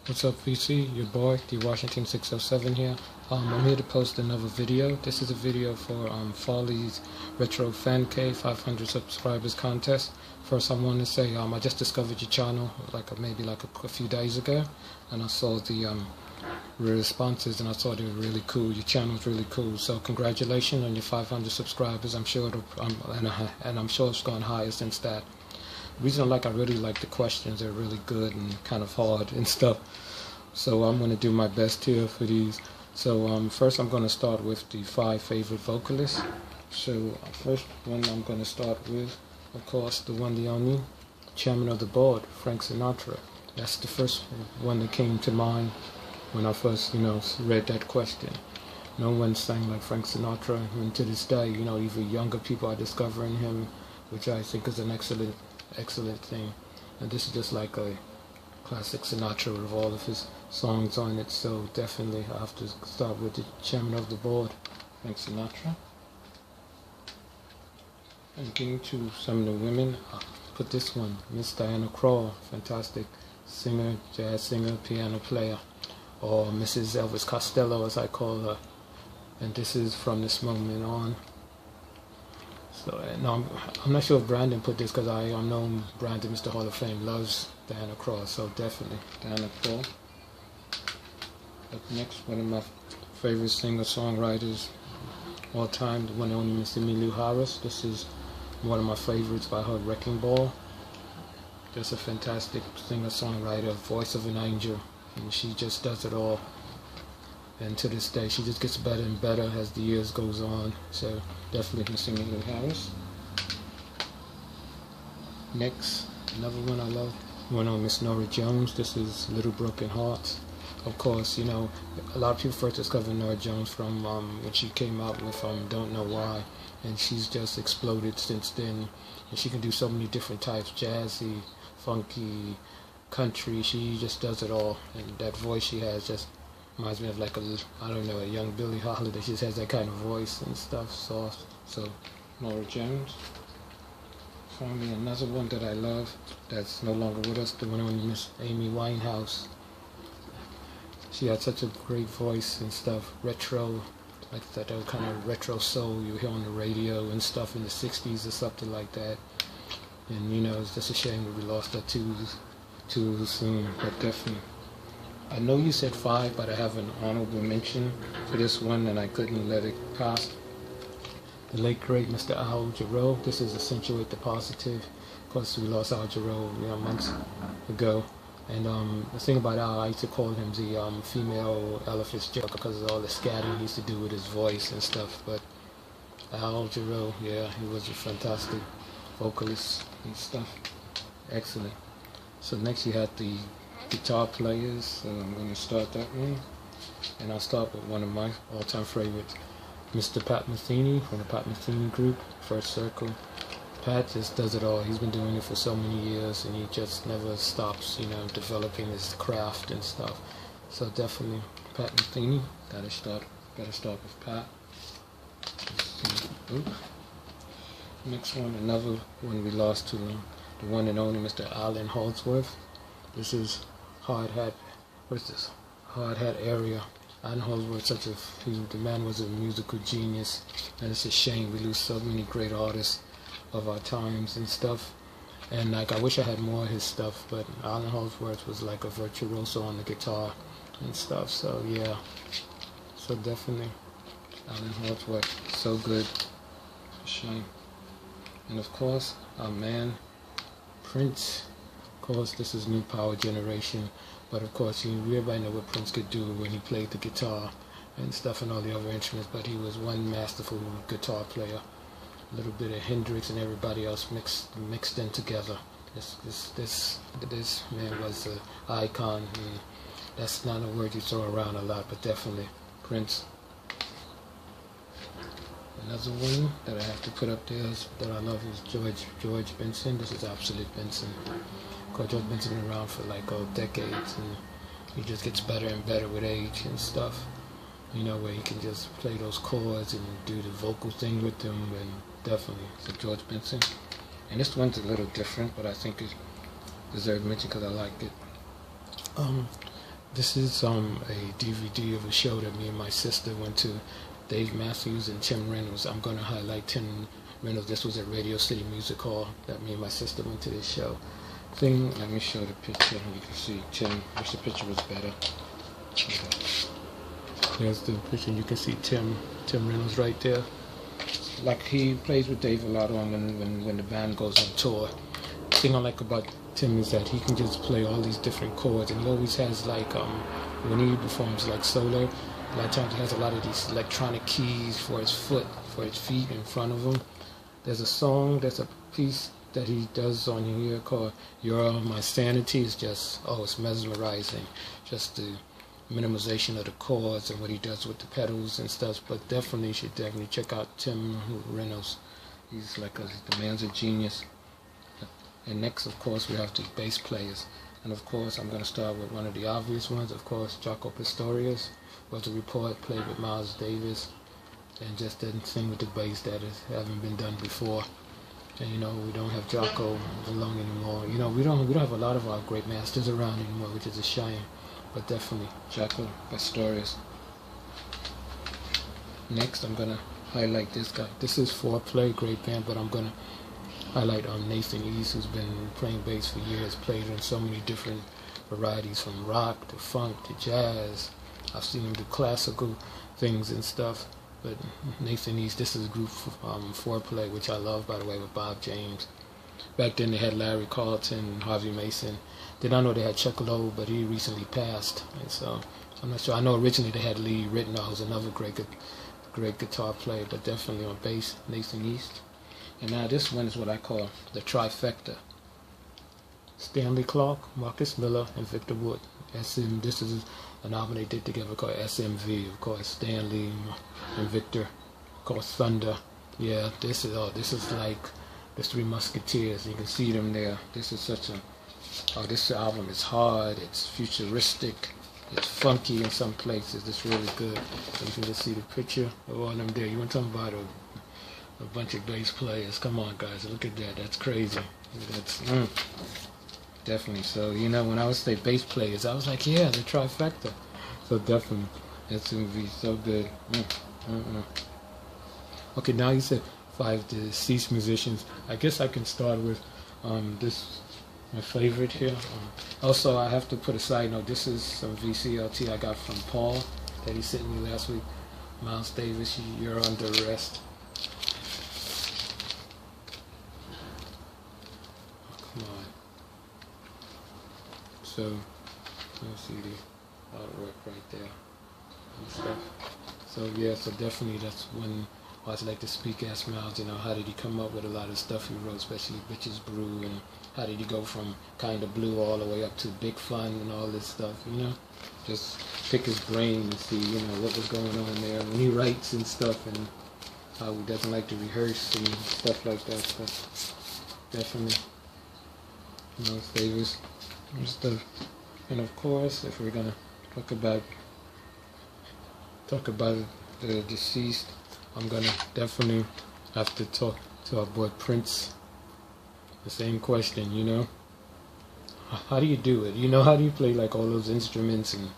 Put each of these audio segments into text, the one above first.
What's up, VC? Your boy, D Washington 607 here. I'm here to post another video. This is a video for Farley's Retro Fan Cave 500 subscribers contest. First, I want to say I just discovered your channel maybe a few days ago, and I saw the responses, and I thought they were really cool. Your channel's really cool. So congratulations on your 500 subscribers. I'm sure I'm sure it's gone higher since that. The reason I really like the questions. They're really good and kind of hard and stuff. So I'm going to do my best here for these. So first I'm going to start with the 5 favorite vocalists. So first one I'm going to start with, of course, the one, the only, chairman of the board, Frank Sinatra. That's the first one that came to mind when I first, read that question. No one sang like Frank Sinatra, and to this day, even younger people are discovering him, which I think is an excellent thing. And this is just like a classic Sinatra with all of his songs on it. So definitely I have to start with the chairman of the board, Frank Sinatra. And getting to some of the women, I'll put this one, Miss Diana Krall, fantastic singer, jazz singer, piano player, or Mrs. Elvis Costello as I call her. And this is From This Moment On. So, I'm not sure if Brandon put this, because I know Brandon, Mr. Hall of Fame, loves Diana Krall, so definitely Diana Krall. Up next, one of my favorite singer-songwriters all time, the one and only Miss Emmylou Harris. This is one of my favorites by her, Wrecking Ball. Just a fantastic singer-songwriter, voice of an angel, and she just does it all. And to this day, she just gets better and better as the years goes on. So definitely Miss Emmylou Harris. Next, another one I love, one on Miss Norah Jones. This is Little Broken Hearts. Of course, a lot of people first discovered Norah Jones from when she came out with Don't Know Why, and she's just exploded since then. And she can do so many different types, jazzy, funky, country. She just does it all, and that voice she has just reminds me of a young Billie Holiday. She just has that kind of voice and stuff, soft. So, Norah Jones. Finally, another one that I love that's no longer with us, the one on Miss Amy Winehouse. She had such a great voice and stuff, retro, like that kind of retro soul you hear on the radio and stuff in the 60s or something like that. And, it's just a shame that we lost her too soon, but definitely. I know you said 5, but I have an honorable mention for this one, and I couldn't let it pass. The late great Mr. Al Jarreau. This is Accentuate the Positive. Of course, we lost Al Jarreau, months ago. And the thing about Al, I used to call him the female Ella Fitzgerald because of all the scatting he used to do with his voice and stuff. But Al Jarreau, yeah, he was a fantastic vocalist and stuff. Excellent. So next you had the guitar players, so I'm going to start that one, and I'll start with one of my all-time favorites, Mr. Pat Metheny from the Pat Metheny Group, First Circle. Pat just does it all. He's been doing it for so many years, and he just never stops, developing his craft and stuff. So definitely Pat Metheny. Gotta start with Pat. Next one, another one we lost to the one and only Mr. Allen Holdsworth. This is Hard Hat area. Allen Holdsworth, the man was a musical genius, and it's a shame we lose so many great artists of our times and stuff. And I wish I had more of his stuff, but Allen Holdsworth was like a virtuoso on the guitar and stuff. So yeah, so definitely Allen Holdsworth, so good. Shame. And of course, our man Prince. Of course, this is new power generation, but of course, everybody know what Prince could do when he played the guitar and stuff and all the other instruments, but he was one masterful guitar player. A little bit of Hendrix and everybody else mixed in together. This man was an icon, and that's not a word you throw around a lot, but definitely Prince. Another one that I have to put up there that I love is George Benson. This is Absolute Benson. Of course, George Benson been around for decades, and he just gets better and better with age and stuff. Where he can just play those chords and do the vocal thing with them, and definitely, so George Benson. And this one's a little different, but I think it deserves mention because I like it. This is a DVD of a show that me and my sister went to. Dave Matthews and Tim Reynolds. I'm going to highlight Tim Reynolds. This was at Radio City Music Hall that me and my sister went to this show. Let me show the picture. You can see Tim. Wish the picture was better. Okay. There's the picture. You can see Tim Reynolds right there. Like, he plays with Dave a lot on when the band goes on tour. The thing I like about Tim is that he can just play all these different chords, and he always has like when he performs like solo, a lot of times he has a lot of these electronic keys for his feet in front of him. There's a piece that he does on here called "You're My Sanity." It's just, it's mesmerizing. Just the minimization of the chords and what he does with the pedals and stuff. But definitely, you should definitely check out Tim Reynolds. He's like the man's a genius. And next, of course, we have the bass players. And of course, I'm going to start with one of the obvious ones. Of course, Jaco Pastorius was the report, played with Miles Davis, and just didn't sing with the bass that haven't been done before. And we don't have Jaco along anymore. We don't have a lot of our great masters around anymore, which is a shame. But definitely Jaco Pastorius. Next, I'm gonna highlight this guy. This is Foreplay, great band, but I'm gonna highlight Nathan East, who's been playing bass for years, played in so many different varieties, from rock to funk to jazz. I've seen him do classical things and stuff. But Nathan East, this is a group Foreplay, which I love, by the way, with Bob James. Back then they had Larry Carlton, Harvey Mason. Did not know they had Chuck Lowe, but he recently passed, and so I'm not sure. I know originally they had Lee Ritenour, who's another great guitar player, but definitely on bass, Nathan East. And now this one is what I call the trifecta. Stanley Clarke, Marcus Miller, and Victor Wood. SM. This is an album they did together called SMV. Of course, Stanley and Victor, of course, Thunder. Yeah, this is like the Three Musketeers. You can see them there. This is this album is hard. It's futuristic. It's funky in some places. It's really good. You can just see the picture of all them there. You want to talk about a bunch of bass players? Come on, guys, look at that. That's crazy. That's definitely. So when I would say bass players, I was like, yeah, the trifecta. So definitely, that's gonna be so good. Okay, now you said 5 deceased musicians. I guess I can start with this. My favorite here. Also, I have to put a side note. This is some VCLT I got from Paul that he sent me last week. Miles Davis, You're Under Arrest. Come on. So, let's see the artwork right there and stuff. So yeah, so definitely that's when I was like to speak as Miles. How did he come up with a lot of stuff he wrote, especially Bitches Brew, and how did he go from Kind of Blue all the way up to Big Fun and all this stuff, Just pick his brain and see, what was going on there when he writes and stuff, and how he doesn't like to rehearse and stuff like that. So definitely, Miles Davis and stuff. And of course, if we're gonna talk about the deceased, I'm gonna definitely have to talk to our boy Prince. The same question, How do you do it? How do you play like all those instruments and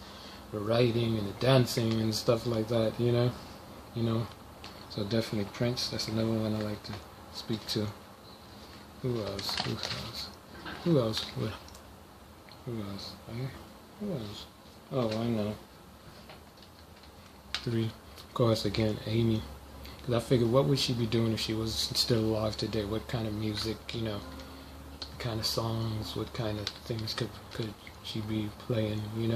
the writing and the dancing and stuff like that, So definitely Prince, that's another one I like to speak to. Who else? Oh, I know. 3, of course, again, Amy. Because I figured, what would she be doing if she was still alive today? What kind of music, what kind of songs, what kind of things could she be playing, And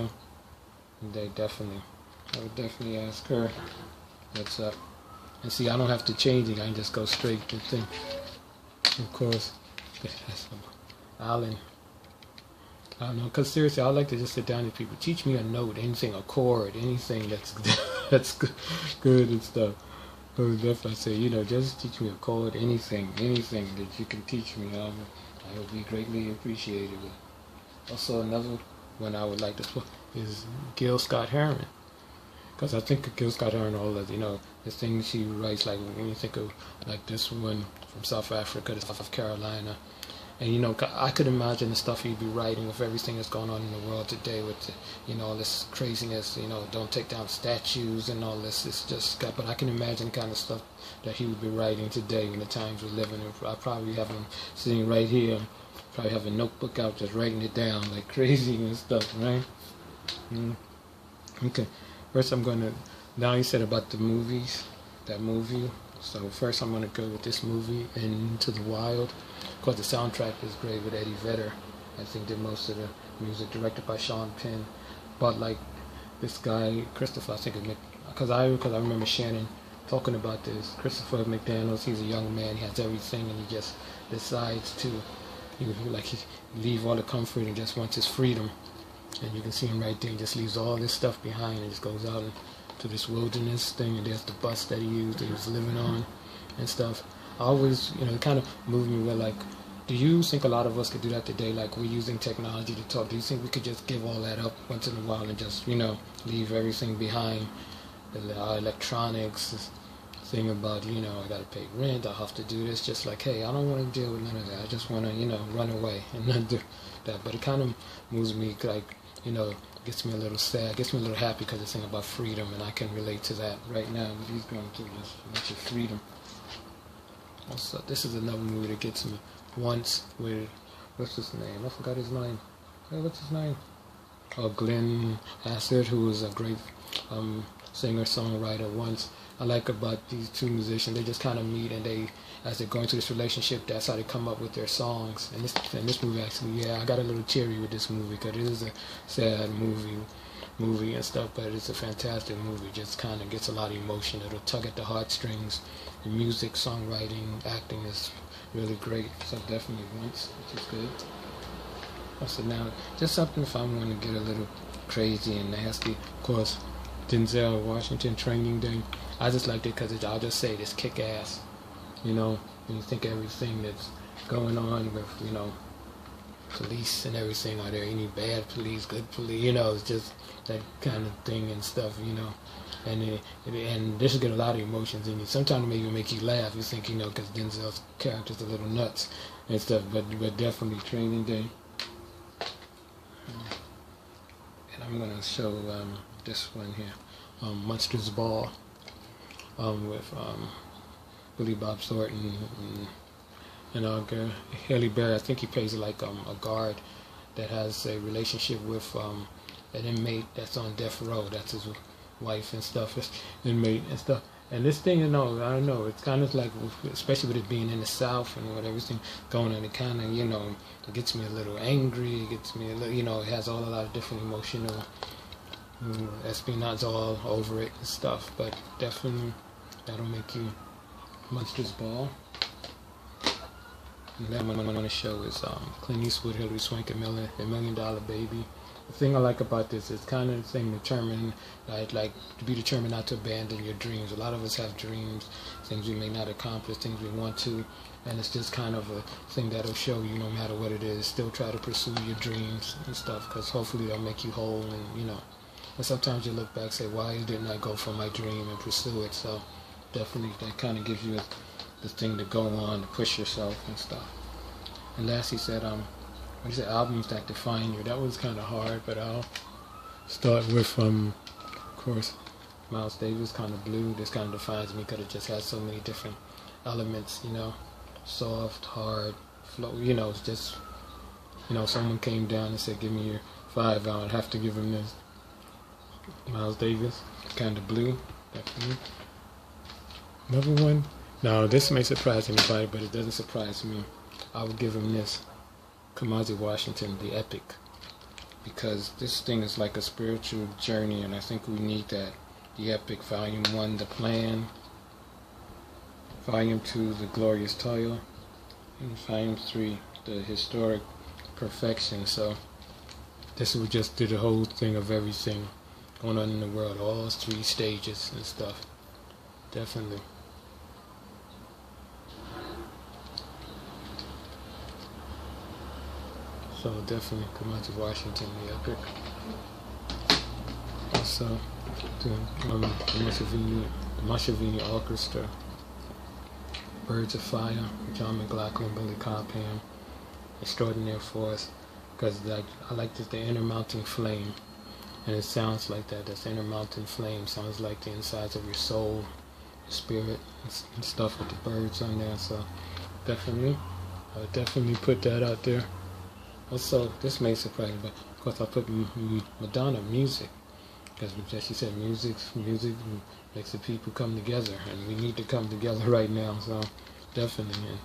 I would definitely ask her what's up. And see, I don't have to change it. I can just go straight to thing. Of course, Alan. I don't know, because seriously, I like to just sit down and people teach me a note, anything, a chord, anything that's good and stuff. So definitely say, just teach me a chord, anything that you can teach me. I would be greatly appreciated. Also, another one I would like to put is Gil Scott-Heron. Because I think of Gil Scott-Heron, all of, the things she writes, like when you think of like this one from South Africa to South Carolina, And you know, I could imagine the stuff he'd be writing with everything that's going on in the world today, with the, you know, all this craziness. You know, don't take down statues and all this. It's just got. But I can imagine the kind of stuff that he would be writing today in the times we're living in. I probably have him sitting right here, probably have a notebook out, just writing it down like crazy and stuff, right? Okay. First, I'm gonna. Now you said about the movies, that movie. So first I'm going to go with this movie, Into the Wild. Of course, the soundtrack is great with Eddie Vedder. I think did most of the music, directed by Sean Penn. But like this guy, Christopher, I think, because I remember Shannon talking about this. Christopher McDaniels, he's a young man, he has everything, and he just decides to, he leave all the comfort and just wants his freedom. And you can see him right there, he just leaves all this stuff behind and just goes out to this wilderness thing, and there's the bus that he used, that he was living on and stuff. I always, you know, it kind of moved me where, like, do you think a lot of us could do that today? Like, we're using technology to talk. Do you think we could just give all that up once in a while and just, you know, leave everything behind? Our electronics, thing about, you know, I got to pay rent, I have to do this. Just like, hey, I don't want to deal with none of that. I just want to, you know, run away and not do that. But it kind of moves me, like, you know, gets me a little sad, gets me a little happy, because it's thing about freedom, and I can relate to that right now. He's going through this much of freedom. Also, this is another movie that gets me. Once with, what's his name? I forgot his name. Hey, what's his name? Glenn Hassard, who was a great singer-songwriter. Once, I like about these two musicians, they just kind of meet, and they, as they're going through this relationship, that's how they come up with their songs. And this movie, actually, yeah, I got a little teary with this movie, because it is a sad movie and stuff, but it's a fantastic movie. Just kind of gets a lot of emotion. It'll tug at the heartstrings. The music, songwriting, acting is really great. So definitely Once, which is good. So now, just something if I want to get a little crazy and nasty. Of course, Denzel Washington, Training Day. I just liked it because I'll just say this kick ass. You know, when you think everything that's going on with, you know, police and everything, are there any bad police, good police, you know, it's just that kind of thing and stuff, you know. And this will get a lot of emotions in you. Sometimes it may even make you laugh. You think, you know, because Denzel's character's a little nuts and stuff, but definitely Training Day. And I'm going to show this one here, Monsters Ball, with Billy Bob Thornton and Halle Berry. I think he plays like a guard that has a relationship with an inmate that's on death row. That's his wife and stuff, inmate and stuff. And this thing, you know, I don't know, it's kind of like, especially with it being in the South and with everything going on, it kind of, you know, it gets me a little angry, it gets me a little, you know, it has a lot of different emotional espionage all over it and stuff, but definitely that'll make you Monsters Ball. And then what I'm going to show is Clint Eastwood, Hilary Swank, A Million Dollar Baby. The thing I like about this is kind of the thing determined, like to be determined not to abandon your dreams. A lot of us have dreams, things we may not accomplish, things we want to, and it's just kind of a thing that'll show you, no matter what it is, still try to pursue your dreams and stuff, because hopefully they'll make you whole, and you know. And sometimes you look back and say, why didn't I go for my dream and pursue it? So definitely that kind of gives you the thing to go on, to push yourself and stuff. And last he said, what is it, albums that define you? That was kind of hard, but I'll start with, of course, Miles Davis, Kind of Blue. This kind of defines me because it just has so many different elements, you know, soft, hard, flow, you know, it's just, you know, someone came down and said, give me your 5, I would have to give him this. Miles Davis, Kind of Blue, definitely. Another one, now this may surprise anybody, but it doesn't surprise me. I would give him this, Kamasi Washington, The Epic, because this thing is like a spiritual journey, and I think we need that. The Epic, Volume 1, The Plan, Volume 2, The Glorious Toil, and Volume 3, The Historic Perfection. So this would just do the whole thing of everything going on in the world, all 3 stages and stuff. Definitely. So definitely Kamasi Washington, The Epic. Also, the Mashavini Orchestra, Birds of Fire, John McLaughlin, Billy Cobham, extraordinary force, because like I like the inner mounting flame, and it sounds like that. This inner mounting flame sounds like the insides of your soul, your spirit, and stuff with the birds on there. So definitely, I would definitely put that out there. Also, this may surprise you, but of course I put Madonna music, because as she said, music makes the people come together, and we need to come together right now. So definitely,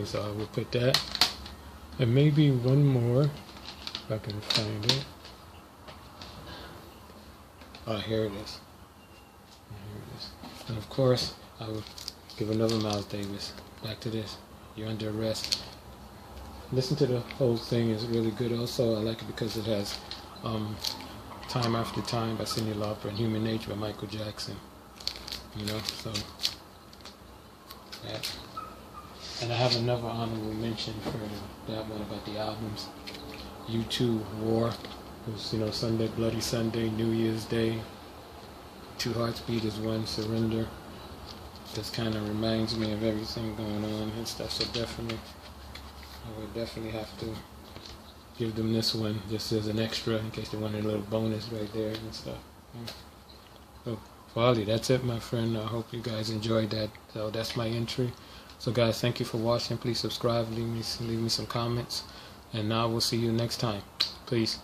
so I will put that, and maybe one more if I can find it. Oh, here it is. And of course, I would give another Miles Davis. Back to this. You're Under Arrest. Listen to the whole thing. It's really good. Also, I like it because it has Time After Time by Cyndi Lauper and Human Nature by Michael Jackson. You know, so that. And I have another honorable mention for that one about the albums. U2, War. It was, you know, Sunday, Bloody Sunday, New Year's Day. Two Hearts Beat is One, Surrender. Just kind of reminds me of everything going on and stuff. So definitely, I would definitely have to give them this one just as an extra in case they wanted a little bonus right there and stuff. So, Farley, that's it, my friend. I hope you guys enjoyed that. So that's my entry. So guys, thank you for watching. Please subscribe, leave me some comments, and now we'll see you next time. Peace.